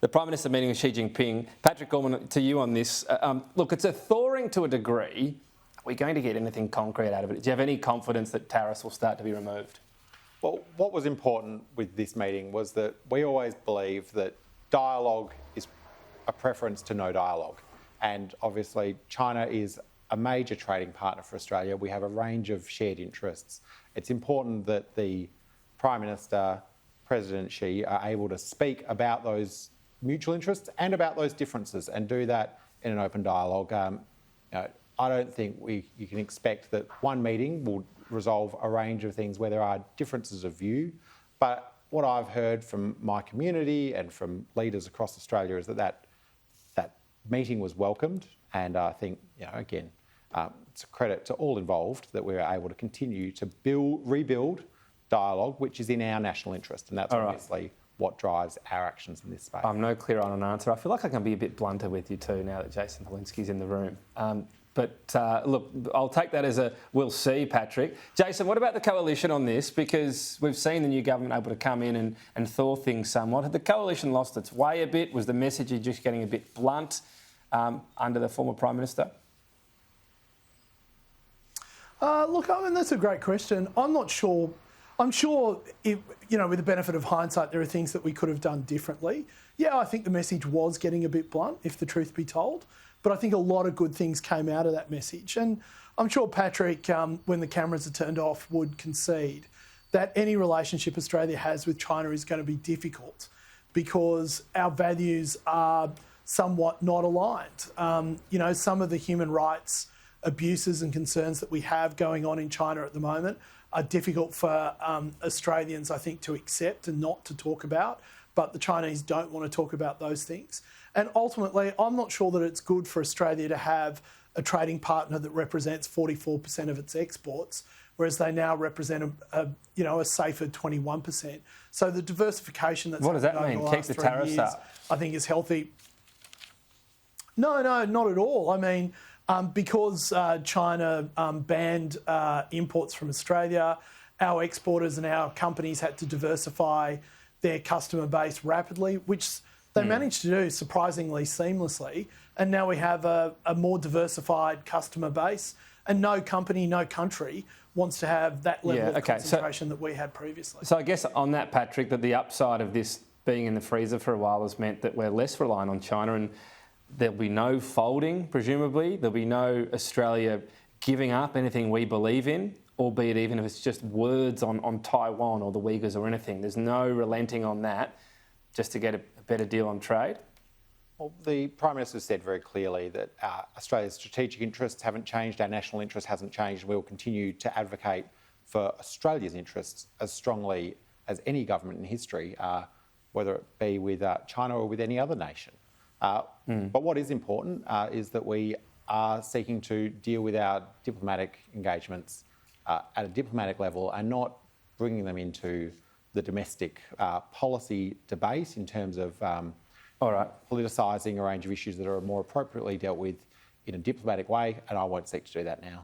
the Prime Minister meeting with Xi Jinping. Patrick Gorman, to you on this. Look, it's a thawing to a degree. Are we going to get anything concrete out of it? Do you have any confidence that tariffs will start to be removed? Well, what was important with this meeting was that we always believe that dialogue is a preference to no dialogue. And obviously, China is a major trading partner for Australia. We have a range of shared interests. It's important that the Prime Minister, President Xi, are able to speak about those mutual interests and about those differences and do that in an open dialogue. I don't think you can expect that one meeting will resolve a range of things where there are differences of view. But what I've heard from my community and from leaders across Australia is that meeting was welcomed. And I think, again, it's a credit to all involved that we were able to continue to rebuild dialogue, which is in our national interest. And that's obviously what drives our actions in this space. I'm no clearer on an answer. I feel like I can be a bit blunter with you too now that Jason Falinski's in the room. Look, I'll take that as a we'll see, Patrick. Jason, what about the coalition on this? Because we've seen the new government able to come in and thaw things somewhat. Had the coalition lost its way a bit? Was the message just getting a bit blunt under the former Prime Minister? Look, I mean, that's a great question. I'm not sure. I'm sure, with the benefit of hindsight, there are things that we could have done differently. Yeah, I think the message was getting a bit blunt, if the truth be told. But I think a lot of good things came out of that message. And I'm sure Patrick, when the cameras are turned off, would concede that any relationship Australia has with China is going to be difficult because our values are somewhat not aligned. Some of the human rights abuses and concerns that we have going on in China at the moment are difficult for Australians, I think, to accept and not to talk about. But the Chinese don't want to talk about those things. And ultimately, I'm not sure that it's good for Australia to have a trading partner that represents 44% of its exports, whereas they now represent a safer 21%. So the diversification that's what does that mean? over Keep the tariffs years, up? I think is healthy. No, not at all. I mean, because China banned imports from Australia, our exporters and our companies had to diversify their customer base rapidly, which they managed to do surprisingly seamlessly. And now we have a more diversified customer base, and no company, no country wants to have that level of concentration that we had previously. So I guess on that, Patrick, that the upside of this being in the freezer for a while has meant that we're less reliant on China, and there'll be no folding, presumably. There'll be no Australia giving up anything we believe in, albeit even if it's just words on Taiwan or the Uyghurs or anything. There's no relenting on that just to get a better deal on trade? Well, the Prime Minister said very clearly that Australia's strategic interests haven't changed, our national interest hasn't changed, and we will continue to advocate for Australia's interests as strongly as any government in history, whether it be with China or with any other nation. But what is important is that we are seeking to deal with our diplomatic engagements at a diplomatic level and not bringing them into the domestic policy debate in terms of politicising a range of issues that are more appropriately dealt with in a diplomatic way, and I won't seek to do that now.